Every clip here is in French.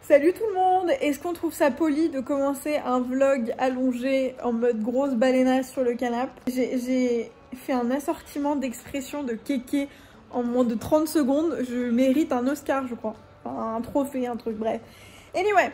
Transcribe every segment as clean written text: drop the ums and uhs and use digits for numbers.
Salut tout le monde! Est-ce qu'on trouve ça poli de commencer un vlog allongé en mode grosse baleineuse sur le canapé? J'ai fait un assortiment d'expressions de kéké en moins de 30 secondes. Je mérite un Oscar, je crois. Enfin, un trophée, un truc, bref. Anyway,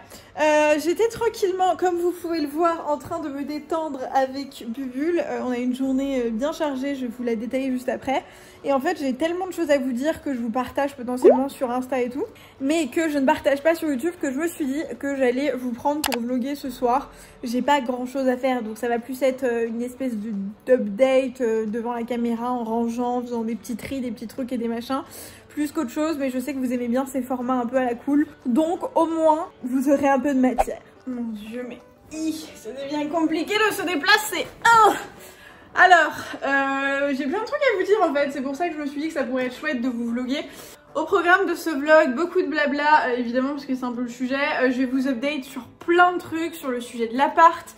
j'étais tranquillement, comme vous pouvez le voir, en train de me détendre avec Bubule. On a une journée bien chargée, je vais vous la détailler juste après. Et en fait, j'ai tellement de choses à vous dire que je vous partage potentiellement sur Insta et tout, mais que je ne partage pas sur YouTube, que je me suis dit que j'allais vous prendre pour vlogger ce soir. J'ai pas grand chose à faire, donc ça va plus être une espèce d'update devant la caméra, en rangeant, en faisant des petits tris, des petits trucs et des machins. Plus qu'autre chose, mais je sais que vous aimez bien ces formats un peu à la cool. Donc au moins, vous aurez un peu de matière. Mon Dieu, mais ça devient compliqué de se déplacer. Alors, j'ai plein de trucs à vous dire en fait. C'est pour ça que je me suis dit que ça pourrait être chouette de vous vloguer. Au programme de ce vlog, beaucoup de blabla, évidemment, parce que c'est un peu le sujet. Je vais vous update sur plein de trucs, sur le sujet de l'appart.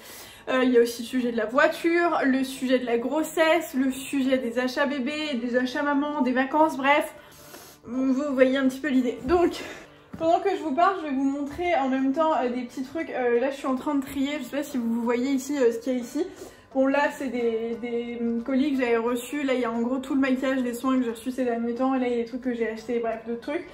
Il y a aussi le sujet de la voiture, le sujet de la grossesse, le sujet des achats bébés, des achats maman, des vacances, bref. Vous voyez un petit peu l'idée. Donc, pendant que je vous parle, je vais vous montrer en même temps des petits trucs. Là, je suis en train de trier. Je sais pas si vous voyez ici ce qu'il y a ici. Bon, là, c'est des colis que j'avais reçus. Là, il y a en gros tout le maquillage, des soins que j'ai reçus ces derniers temps. Là, il y a des trucs que j'ai achetés, bref, d'autres trucs.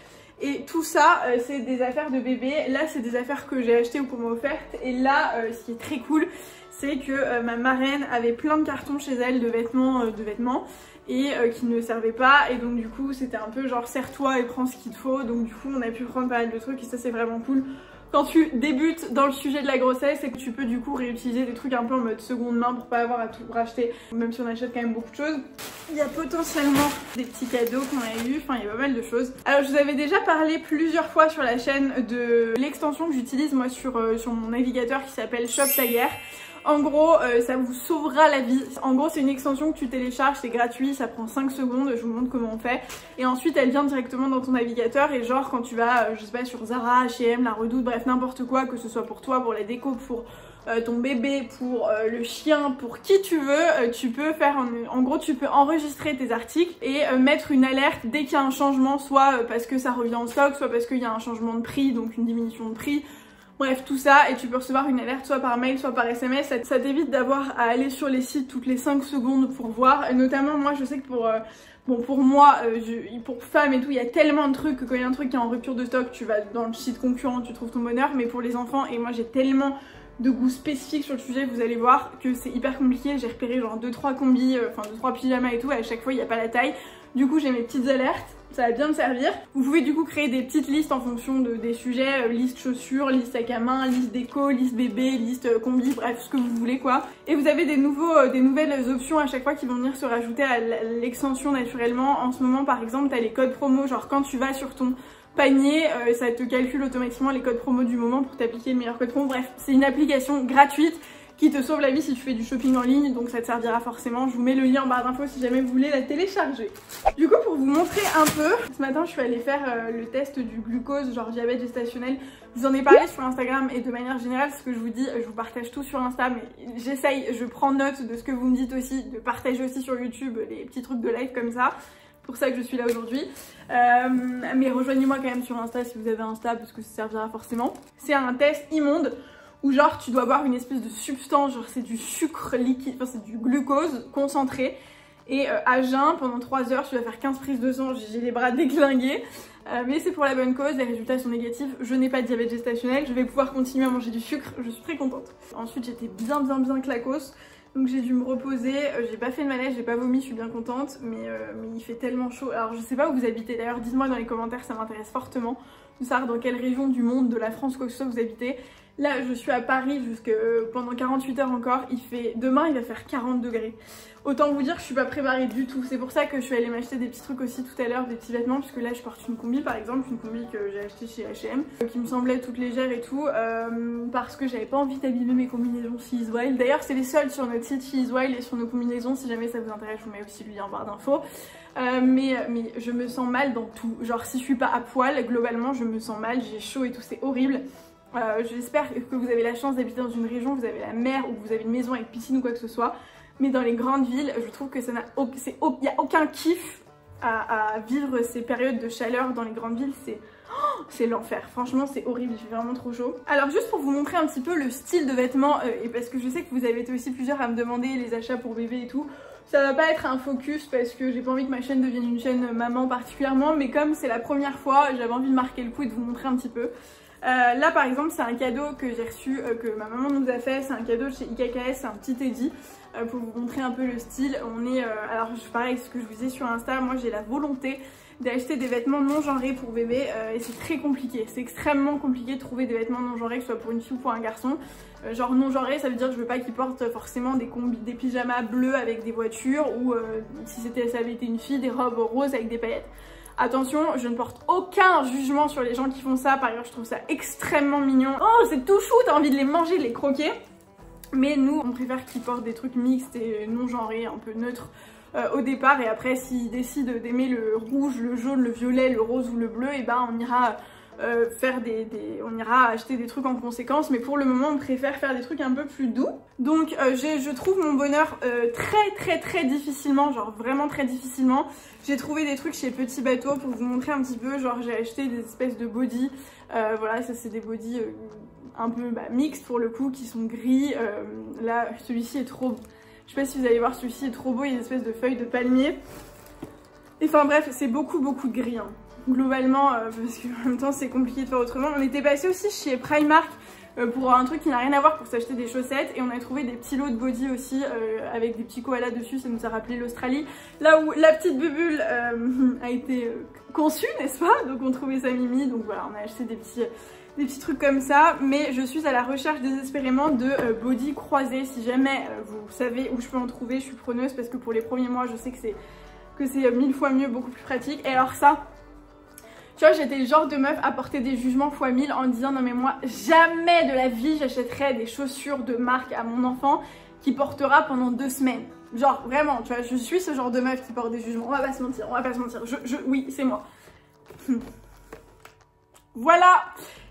Et tout ça, c'est des affaires de bébé. Là, c'est des affaires que j'ai achetées ou qu'on m'a offertes. Et là, ce qui est très cool, c'est que ma marraine avait plein de cartons chez elle de vêtements. Et qui ne servait pas, et donc du coup c'était un peu genre serre-toi et prends ce qu'il te faut. Donc du coup on a pu prendre pas mal de trucs et ça c'est vraiment cool quand tu débutes dans le sujet de la grossesse et que tu peux du coup réutiliser des trucs un peu en mode seconde main pour pas avoir à tout racheter, même si on achète quand même beaucoup de choses. Il y a potentiellement des petits cadeaux qu'on a eu, enfin il y a pas mal de choses. Alors je vous avais déjà parlé plusieurs fois sur la chaîne de l'extension que j'utilise moi sur mon navigateur qui s'appelle Shop Tiger. En gros, ça vous sauvera la vie. En gros, c'est une extension que tu télécharges, c'est gratuit, ça prend 5 secondes, je vous montre comment on fait. Et ensuite, elle vient directement dans ton navigateur et genre quand tu vas, je sais pas, sur Zara, H&M, La Redoute, bref, n'importe quoi, que ce soit pour toi, pour la déco, pour ton bébé, pour le chien, pour qui tu veux, tu peux faire, en gros, tu peux enregistrer tes articles et mettre une alerte dès qu'il y a un changement, soit parce que ça revient en stock, soit parce qu'il y a un changement de prix, donc une diminution de prix. Bref, tout ça, et tu peux recevoir une alerte soit par mail, soit par SMS. Ça t'évite d'avoir à aller sur les sites toutes les 5 secondes pour voir. Et notamment, moi, je sais que pour moi, pour femmes et tout, il y a tellement de trucs que quand il y a un truc qui est en rupture de stock, tu vas dans le site concurrent, tu trouves ton bonheur. Mais pour les enfants, et moi, j'ai tellement de goûts spécifiques sur le sujet, vous allez voir que c'est hyper compliqué. J'ai repéré genre 2-3 combis, enfin 2-3 pyjamas et tout, et à chaque fois, il n'y a pas la taille. Du coup, j'ai mes petites alertes. Ça va bien me servir. Vous pouvez du coup créer des petites listes en fonction des sujets, liste chaussures, liste sac à main, liste déco, liste bébé, liste combi, bref ce que vous voulez quoi. Et vous avez des nouvelles options à chaque fois qui vont venir se rajouter à l'extension naturellement. En ce moment par exemple t'as les codes promo, genre quand tu vas sur ton panier, ça te calcule automatiquement les codes promo du moment pour t'appliquer le meilleur code promo. Bref, c'est une application gratuite qui te sauve la vie si tu fais du shopping en ligne, donc ça te servira forcément. Je vous mets le lien en barre d'infos si jamais vous voulez la télécharger. Du coup, pour vous montrer un peu, ce matin je suis allée faire le test du glucose, genre diabète gestationnel. Je vous en ai parlé sur Instagram et de manière générale, ce que je vous dis, je vous partage tout sur Insta, mais j'essaye, je prends note de ce que vous me dites aussi, de partager aussi sur YouTube les petits trucs de live comme ça. Pour ça que je suis là aujourd'hui. Mais rejoignez-moi quand même sur Insta si vous avez Insta parce que ça servira forcément. C'est un test immonde où genre tu dois boire une espèce de substance, genre c'est du sucre liquide, enfin c'est du glucose concentré. Et à jeun, pendant 3 heures, tu vas faire 15 prises de sang, j'ai les bras déglingués. Mais c'est pour la bonne cause, les résultats sont négatifs, je n'ai pas de diabète gestationnel, je vais pouvoir continuer à manger du sucre, je suis très contente. Ensuite j'étais bien claquos, donc j'ai dû me reposer, j'ai pas fait de malaise, j'ai pas vomi, je suis bien contente, mais il fait tellement chaud. Alors je sais pas où vous habitez d'ailleurs, dites-moi dans les commentaires, ça m'intéresse fortement de savoir dans quelle région du monde, de la France, quoi que ce soit vous habitez. Là je suis à Paris pendant 48 heures encore, demain il va faire 40 degrés. Autant vous dire que je suis pas préparée du tout, c'est pour ça que je suis allée m'acheter des petits trucs aussi tout à l'heure, des petits vêtements, puisque là je porte une combi par exemple, une combi que j'ai achetée chez H&M, qui me semblait toute légère et tout, parce que j'avais pas envie d'abîmer mes combinaisons She's Wild. D'ailleurs c'est les soldes sur notre site She's Wild et sur nos combinaisons, si jamais ça vous intéresse je vous mets aussi le lien en barre d'infos. Mais je me sens mal dans tout, genre si je suis pas à poil, globalement je me sens mal, j'ai chaud et tout, c'est horrible. J'espère que vous avez la chance d'habiter dans une région où vous avez la mer ou que vous avez une maison avec piscine ou quoi que ce soit. Mais dans les grandes villes, je trouve que il n'y a aucun kiff à vivre ces périodes de chaleur dans les grandes villes. C'est l'enfer, franchement c'est horrible, il fait vraiment trop chaud. Alors juste pour vous montrer un petit peu le style de vêtements, et parce que je sais que vous avez été aussi plusieurs à me demander les achats pour bébé et tout, ça va pas être un focus parce que j'ai pas envie que ma chaîne devienne une chaîne maman particulièrement, mais comme c'est la première fois, j'avais envie de marquer le coup et de vous montrer un petit peu. Là par exemple c'est un cadeau que j'ai reçu, que ma maman nous a fait, c'est un cadeau de chez IKKS, c'est un petit teddy. Pour vous montrer un peu le style, on est, alors pareil, ce que je vous disais sur Insta, moi j'ai la volonté d'acheter des vêtements non genrés pour bébé et c'est très compliqué, c'est extrêmement compliqué de trouver des vêtements non genrés, que ce soit pour une fille ou pour un garçon. Genre non genré, ça veut dire que je veux pas qu'ils portent forcément des pyjamas bleus avec des voitures ou si ça avait été une fille, des robes roses avec des paillettes. Attention, je ne porte aucun jugement sur les gens qui font ça, par ailleurs je trouve ça extrêmement mignon. Oh c'est tout chou, t'as envie de les manger, de les croquer. Mais nous, on préfère qu'ils portent des trucs mixtes et non genrés, un peu neutres au départ. Et après, s'ils décident d'aimer le rouge, le jaune, le violet, le rose ou le bleu, et ben on ira on ira acheter des trucs en conséquence. Mais pour le moment, on préfère faire des trucs un peu plus doux. Donc je trouve mon bonheur très difficilement, genre vraiment très difficilement. J'ai trouvé des trucs chez Petit Bateau pour vous montrer un petit peu. Genre j'ai acheté des espèces de body. Voilà, ça c'est des body un peu mixtes pour le coup, qui sont gris. Là celui-ci est trop, je sais pas si vous allez voir, celui-ci est trop beau, il y a une espèce de feuille de palmier. Enfin bref, c'est beaucoup de gris hein. Globalement, parce qu'en même temps c'est compliqué de faire autrement. On était passé aussi chez Primark pour un truc qui n'a rien à voir, pour s'acheter des chaussettes, et on a trouvé des petits lots de body aussi avec des petits koalas dessus, ça nous a rappelé l'Australie, là où la petite bubule a été conçue, n'est-ce pas? Donc on trouvait ça mimi, donc voilà, on a acheté des petits trucs comme ça. Mais je suis à la recherche désespérément de body croisés. Si jamais vous savez où je peux en trouver, je suis preneuse, parce que pour les premiers mois je sais que c'est 1000 fois mieux, beaucoup plus pratique. Et alors ça, tu vois, j'étais le genre de meuf à porter des jugements fois 1000 en disant non mais moi jamais de la vie j'achèterai des chaussures de marque à mon enfant qui portera pendant 2 semaines. Genre vraiment, tu vois, je suis ce genre de meuf qui porte des jugements, on va pas se mentir, oui c'est moi. Voilà,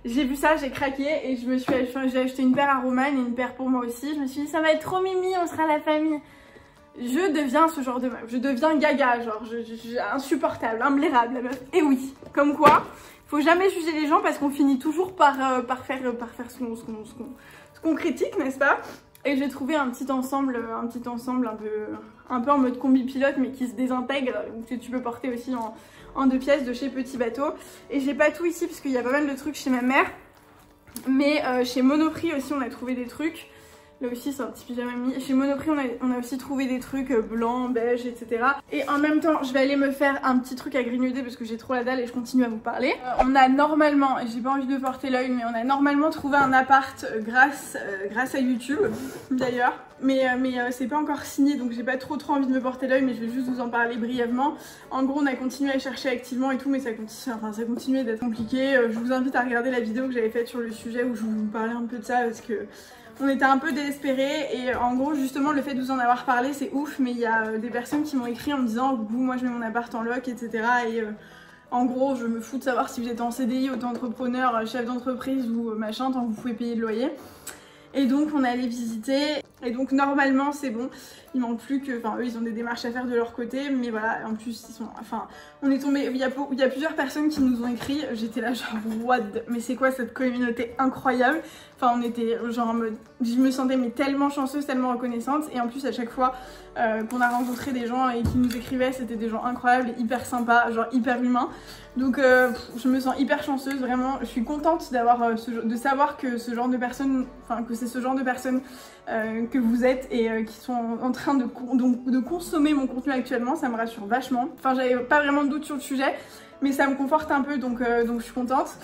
j'ai vu ça, j'ai craqué et j'ai acheté une paire à Romane et une paire pour moi aussi. Je me suis dit ça va être trop mimi, on sera la famille. Je deviens ce genre de meuf, je deviens gaga, genre insupportable, imblairable la meuf. Et oui, comme quoi, faut jamais juger les gens parce qu'on finit toujours par faire ce qu'on critique, n'est-ce pas? Et j'ai trouvé un petit ensemble un peu en mode combi pilote mais qui se désintègre, que tu peux porter aussi en 2 pièces de chez Petit Bateau. Et j'ai pas tout ici parce qu'il y a pas mal de trucs chez ma mère, mais chez Monoprix aussi on a trouvé des trucs. Là aussi c'est un petit pyjama mini. Chez Monoprix on a aussi trouvé des trucs blancs, beige, etc. Et en même temps je vais aller me faire un petit truc à grignoter parce que j'ai trop la dalle et je continue à vous parler. On a normalement, et j'ai pas envie de porter l'œil, mais on a normalement trouvé un appart grâce à YouTube d'ailleurs. Mais c'est pas encore signé, donc j'ai pas trop envie de me porter l'œil, mais je vais juste vous en parler brièvement. En gros on a continué à chercher activement et tout, mais ça continuait d'être compliqué. Je vous invite à regarder la vidéo que j'avais faite sur le sujet où je vous parlais un peu de ça parce que on était un peu désespérés. Et en gros justement le fait de vous en avoir parlé c'est ouf, mais il y a des personnes qui m'ont écrit en me disant moi je mets mon appart en loc, etc. Et en gros je me fous de savoir si vous êtes en CDI, auto-entrepreneur, chef d'entreprise ou machin, tant que vous pouvez payer le loyer. Et donc on est allé visiter et donc normalement c'est bon, il manque plus que, enfin eux ils ont des démarches à faire de leur côté, mais voilà, en plus ils sont, enfin on est tombé, il y a plusieurs personnes qui nous ont écrit, j'étais là genre what, mais c'est quoi cette communauté incroyable. Enfin on était genre en mode, je me sentais mais tellement chanceuse, tellement reconnaissante, et en plus à chaque fois qu'on a rencontré des gens et qui nous écrivaient, c'était des gens incroyables, hyper sympas, genre hyper humains. Donc je me sens hyper chanceuse, vraiment, je suis contente d'avoir de savoir que ce genre de personnes, enfin que c'est ce genre de personnes que vous êtes et qui sont en train de consommer mon contenu actuellement, ça me rassure vachement. Enfin j'avais pas vraiment de doute sur le sujet, mais ça me conforte un peu, donc je suis contente.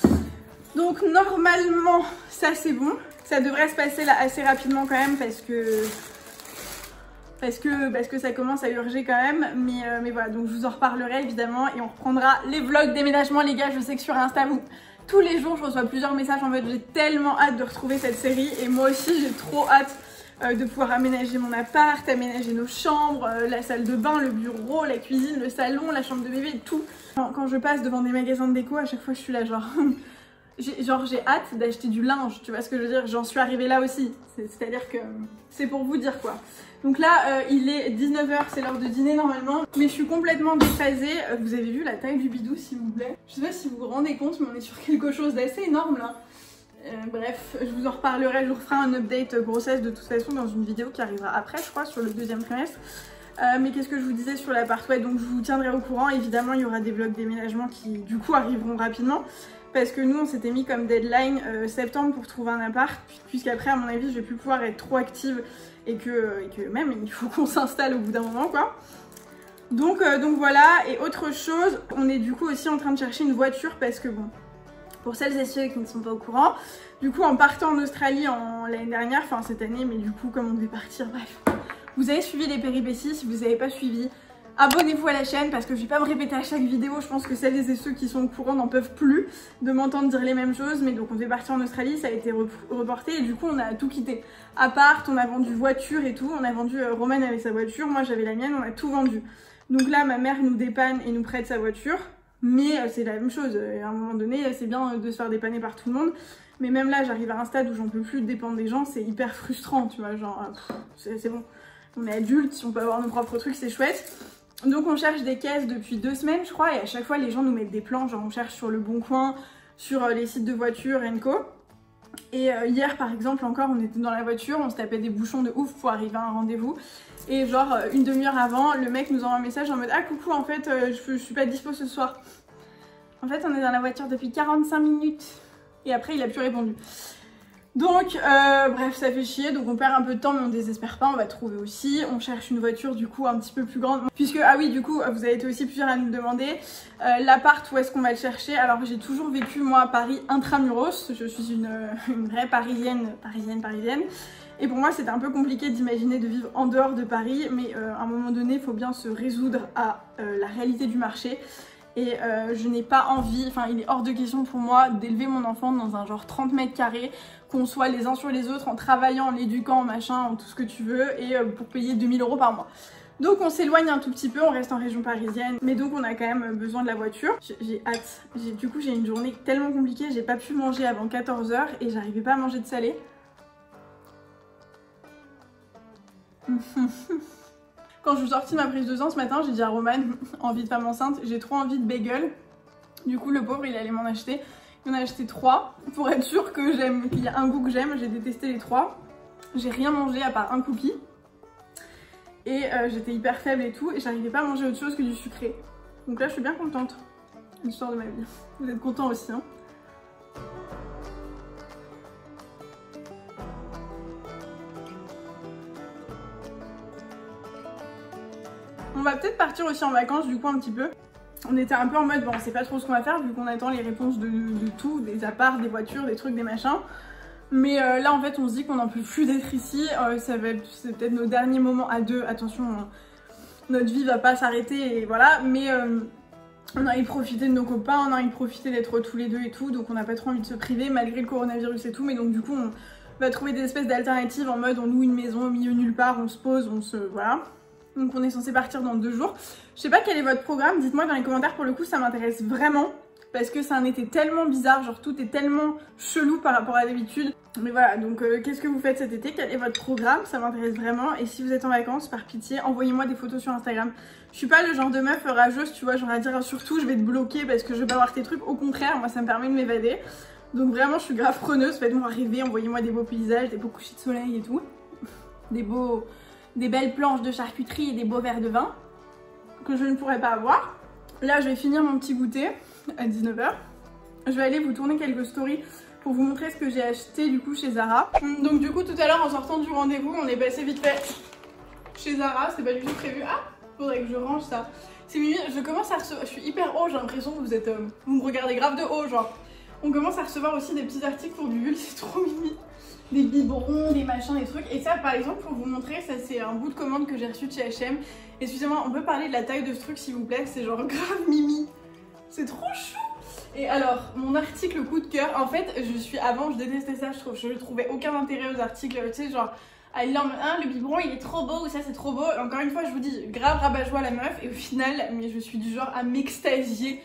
Donc normalement ça c'est bon, ça devrait se passer là assez rapidement quand même parce que ça commence à urger quand même, mais voilà, donc je vous en reparlerai évidemment et on reprendra les vlogs déménagement les gars. Je sais que sur Insta tous les jours je reçois plusieurs messages en mode j'ai tellement hâte de retrouver cette série, et moi aussi j'ai trop hâte de pouvoir aménager mon appart, aménager nos chambres, la salle de bain, le bureau, la cuisine, le salon, la chambre de bébé, tout. Quand je passe devant des magasins de déco, à chaque fois je suis là genre j'ai hâte d'acheter du linge, tu vois ce que je veux dire, j'en suis arrivée là aussi, c'est-à-dire que c'est pour vous dire quoi. Donc là il est 19 h, c'est l'heure de dîner normalement, mais je suis complètement déphasée. Vous avez vu la taille du bidou s'il vous plaît? Je sais pas si vous vous rendez compte, mais on est sur quelque chose d'assez énorme là. Bref, je vous en reparlerai, je vous referai un update grossesse de toute façon dans une vidéo qui arrivera après je crois, sur le 2e trimestre. Mais qu'est-ce que je vous disais sur l'appart? Ouais, donc je vous tiendrai au courant, évidemment il y aura des vlogs déménagement qui du coup arriveront rapidement. Parce que nous on s'était mis comme deadline septembre pour trouver un appart, puisqu'après à mon avis je vais plus pouvoir être trop active et que même il faut qu'on s'installe au bout d'un moment quoi. Donc voilà, et autre chose, on est du coup aussi en train de chercher une voiture parce que bon, pour celles et ceux qui ne sont pas au courant, du coup en partant en Australie l'année dernière, enfin cette année, mais du coup comme on devait partir, bref, vous avez suivi les péripéties. Si vous n'avez pas suivi, abonnez-vous à la chaîne parce que je vais pas me répéter à chaque vidéo, je pense que celles et ceux qui sont au courant n'en peuvent plus de m'entendre dire les mêmes choses. Mais donc on devait partir en Australie, ça a été reporté et du coup on a tout quitté. Appart, on a vendu voiture et tout, on a vendu Roman avec sa voiture, moi j'avais la mienne, on a tout vendu. Donc là ma mère nous dépanne et nous prête sa voiture, mais c'est la même chose, à un moment donné c'est bien de se faire dépanner par tout le monde. Mais même là j'arrive à un stade où j'en peux plus de dépendre des gens, c'est hyper frustrant tu vois, genre c'est bon, on est adultes, si on peut avoir nos propres trucs c'est chouette. Donc on cherche des caisses depuis 2 semaines je crois, et à chaque fois les gens nous mettent des plans, genre on cherche sur le Bon Coin, sur les sites de voitures &co. Et hier par exemple encore on était dans la voiture, on se tapait des bouchons de ouf pour arriver à un rendez-vous. Et genre une demi-heure avant, le mec nous envoie un message en mode ah coucou en fait je suis pas dispo ce soir. En fait on est dans la voiture depuis 45 minutes et après il a plus répondu. Donc bref ça fait chier, donc on perd un peu de temps mais on désespère pas, on va trouver aussi. On cherche une voiture du coup un petit peu plus grande, puisque ah oui du coup vous avez été aussi plusieurs à nous demander l'appart où est-ce qu'on va le chercher. Alors j'ai toujours vécu moi à Paris intramuros, je suis une vraie parisienne. Et pour moi c'était un peu compliqué d'imaginer de vivre en dehors de Paris, mais à un moment donné il faut bien se résoudre à la réalité du marché. Et je n'ai pas envie, enfin il est hors de question pour moi d'élever mon enfant dans un genre 30 mètres carrés, qu'on soit les uns sur les autres en travaillant, en l'éduquant, en machin, en tout ce que tu veux, et pour payer 2000 € par mois. Donc on s'éloigne un tout petit peu, on reste en région parisienne, mais donc on a quand même besoin de la voiture. J'ai hâte, du coup j'ai une journée tellement compliquée, j'ai pas pu manger avant 14 h et j'arrivais pas à manger de salé. Quand je suis sortie de ma prise de sang ce matin, j'ai dit à Roman, envie de femme enceinte, j'ai trop envie de bagel. Du coup le pauvre il allait m'en acheter. Il en a acheté 3 pour être sûr que j'aime, qu'il y a un goût que j'aime. J'ai détesté les 3. J'ai rien mangé à part un cookie. Et j'étais hyper faible et tout. Et j'arrivais pas à manger autre chose que du sucré. Donc là je suis bien contente. L'histoire de ma vie. Vous êtes contents aussi hein. On va peut-être partir aussi en vacances du coup un petit peu. On était un peu en mode bon on sait pas trop ce qu'on va faire vu qu'on attend les réponses de tout, des apparts, des voitures, des trucs, des machins. Mais là en fait on se dit qu'on n'en peut plus d'être ici, c'est peut-être nos derniers moments à deux, attention notre vie va pas s'arrêter et voilà, mais on a envie de profiter de nos copains, on a envie de profiter d'être tous les deux et tout, donc on n'a pas trop envie de se priver malgré le coronavirus et tout, mais donc du coup on va trouver des espèces d'alternatives en mode on loue une maison au milieu nulle part, on se pose, voilà. Donc on est censé partir dans 2 jours. Je sais pas quel est votre programme, dites-moi dans les commentaires, pour le coup ça m'intéresse vraiment. Parce que c'est un été tellement bizarre, genre tout est tellement chelou par rapport à d'habitude. Mais voilà, donc qu'est-ce que vous faites cet été? Quel est votre programme? Ça m'intéresse vraiment. Et si vous êtes en vacances, par pitié, envoyez-moi des photos sur Instagram. Je suis pas le genre de meuf rageuse, tu vois, genre à dire surtout je vais te bloquer parce que je veux pas voir tes trucs. Au contraire, moi ça me permet de m'évader. Donc vraiment je suis grave preneuse, faites-moi rêver, envoyez-moi des beaux paysages, des beaux couchers de soleil et tout. Des belles planches de charcuterie et des beaux verres de vin que je ne pourrais pas avoir. Là je vais finir mon petit goûter à 19 h. Je vais aller vous tourner quelques stories pour vous montrer ce que j'ai acheté du coup chez Zara. Donc du coup tout à l'heure en sortant du rendez-vous on est passé vite fait chez Zara, c'était pas du tout prévu. Ah, faudrait que je range ça. C'est mimi, je commence à recevoir, je suis hyper haut, j'ai l'impression que vous me regardez grave de haut genre. On commence à recevoir aussi des petits articles pour du Bulle, c'est trop mimi. Des biberons, des machins, des trucs. Et ça par exemple pour vous montrer, ça c'est un bout de commande que j'ai reçu de chez H&M. Excusez-moi, on peut parler de la taille de ce truc s'il vous plaît, c'est genre grave mimi. C'est trop chou. Et alors, mon article coup de cœur, en fait, avant je détestais ça, je trouvais aucun intérêt aux articles, tu sais genre, le biberon il est trop beau ou ça c'est trop beau. Encore une fois je vous dis, grave rabat-joie la meuf et au final, mais je suis du genre à m'extasier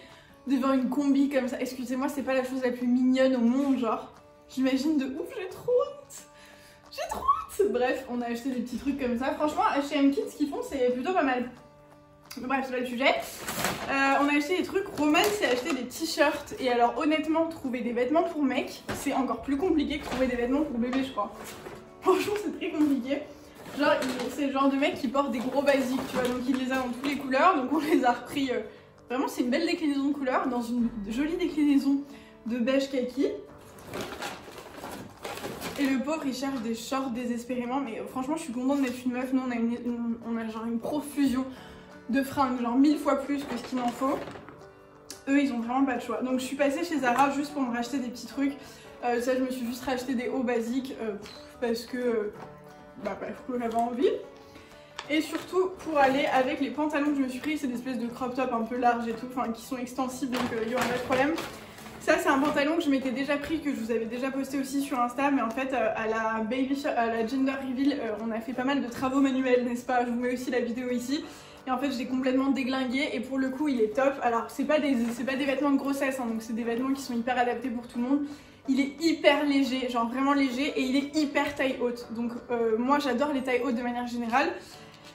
devant une combi comme ça. Excusez-moi, c'est pas la chose la plus mignonne au monde, genre. J'imagine de ouf, j'ai trop honte. J'ai trop honte. Bref, on a acheté des petits trucs comme ça. Franchement, H&M Kids, ce qu'ils font, c'est plutôt pas mal. Mais bref, c'est pas le sujet. On a acheté des trucs. Roman s'est acheté des t-shirts. Et alors, honnêtement, trouver des vêtements pour mec, c'est encore plus compliqué que trouver des vêtements pour bébé, je crois. Franchement, c'est très compliqué. Genre, c'est le genre de mec qui porte des gros basiques, tu vois. Donc, il les a dans toutes les couleurs. Donc, on les a repris. Vraiment, c'est une belle déclinaison de couleurs. Dans une jolie déclinaison de beige kaki. Et le pauvre il cherche des shorts désespérément, mais franchement je suis contente d'être une meuf. Nous on a genre une profusion de fringues, genre 1000 fois plus que ce qu'il m'en faut. Eux ils ont vraiment pas de choix. Donc je suis passée chez Zara juste pour me racheter des petits trucs. Ça je me suis juste racheté des hauts basiques parce que j'avais envie. Et surtout pour aller avec les pantalons que je me suis pris, c'est des espèces de crop top un peu larges et tout, enfin qui sont extensibles donc il y aura pas de problème. Ça c'est un pantalon que je m'étais déjà pris, que je vous avais déjà posté aussi sur Insta, mais en fait à la gender reveal on a fait pas mal de travaux manuels, n'est-ce pas? Je vous mets aussi la vidéo ici. Et en fait je l'ai complètement déglingué et pour le coup il est top. Alors c'est pas des vêtements de grossesse hein, donc c'est des vêtements qui sont hyper adaptés pour tout le monde. Il est hyper léger, genre vraiment léger, et il est hyper taille haute. Donc moi j'adore les tailles hautes de manière générale.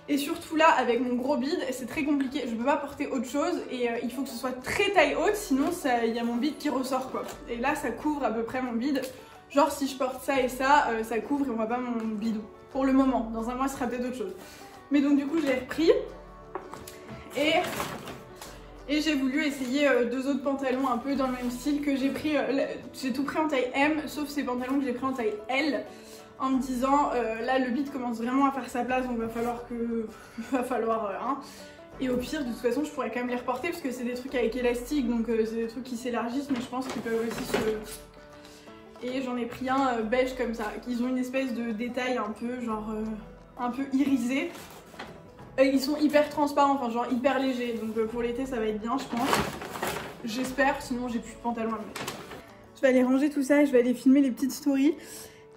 Et surtout là, avec mon gros bide, c'est très compliqué, je peux pas porter autre chose et il faut que ce soit très taille haute, sinon il y a mon bide qui ressort quoi. Et là, ça couvre à peu près mon bide. Genre si je porte ça et ça, ça couvre et on voit pas mon bidou. Pour le moment, dans un mois, ce sera peut-être autre chose. Mais donc du coup, je l'ai repris. Et j'ai voulu essayer deux autres pantalons un peu dans le même style que j'ai pris. J'ai tout pris en taille M, sauf ces pantalons que j'ai pris en taille L. En me disant là le bide commence vraiment à faire sa place donc va falloir hein. Et au pire de toute façon je pourrais quand même les reporter parce que c'est des trucs avec élastique donc c'est des trucs qui s'élargissent mais je pense qu'ils peuvent aussi se... Et j'en ai pris un beige comme ça, qu'ils ont une espèce de détail un peu genre un peu irisé. Et ils sont hyper transparents, enfin genre hyper légers donc pour l'été ça va être bien je pense. J'espère, sinon j'ai plus de pantalon à mettre. Je vais aller ranger tout ça et je vais aller filmer les petites stories.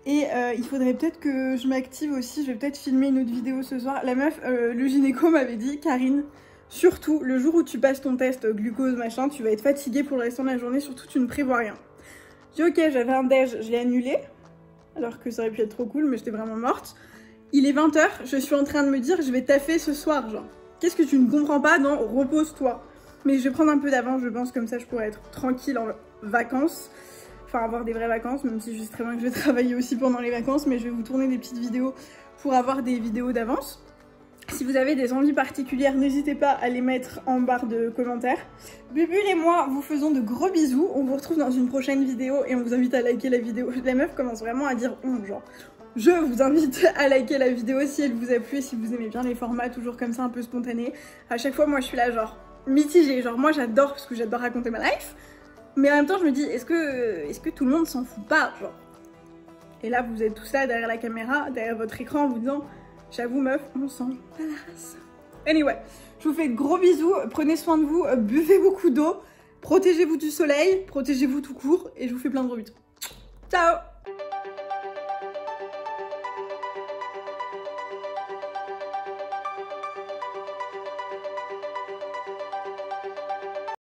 Et il faudrait peut-être que je m'active aussi, je vais peut-être filmer une autre vidéo ce soir. La meuf, le gynéco m'avait dit, Karine, surtout le jour où tu passes ton test glucose machin, tu vas être fatiguée pour le restant de la journée, surtout tu ne prévois rien. J'ai dit ok, j'avais un déj, je l'ai annulé, alors que ça aurait pu être trop cool, mais j'étais vraiment morte. Il est 20 h, je suis en train de me dire, je vais taffer ce soir, genre. Qu'est-ce que tu ne comprends pas? Non, repose-toi. Mais je vais prendre un peu d'avance, je pense, comme ça je pourrais être tranquille en vacances. Enfin avoir des vraies vacances, même si je sais très bien que je vais travailler aussi pendant les vacances, mais je vais vous tourner des petites vidéos pour avoir des vidéos d'avance. Si vous avez des envies particulières, n'hésitez pas à les mettre en barre de commentaires. Bubule et moi vous faisons de gros bisous, on vous retrouve dans une prochaine vidéo et on vous invite à liker la vidéo. La meuf commence vraiment à dire genre. Je vous invite à liker la vidéo si elle vous a plu et si vous aimez bien les formats toujours comme ça un peu spontanés. À chaque fois moi je suis là genre mitigée, genre moi j'adore parce que j'adore raconter ma life. Mais en même temps, je me dis, est-ce que tout le monde s'en fout pas, genre? Et là, vous êtes tous là derrière la caméra, derrière votre écran, en vous disant, j'avoue meuf, on sent pas la race. Anyway, je vous fais de gros bisous, prenez soin de vous, buvez beaucoup d'eau, protégez-vous du soleil, protégez-vous tout court, et je vous fais plein de gros bisous. Ciao!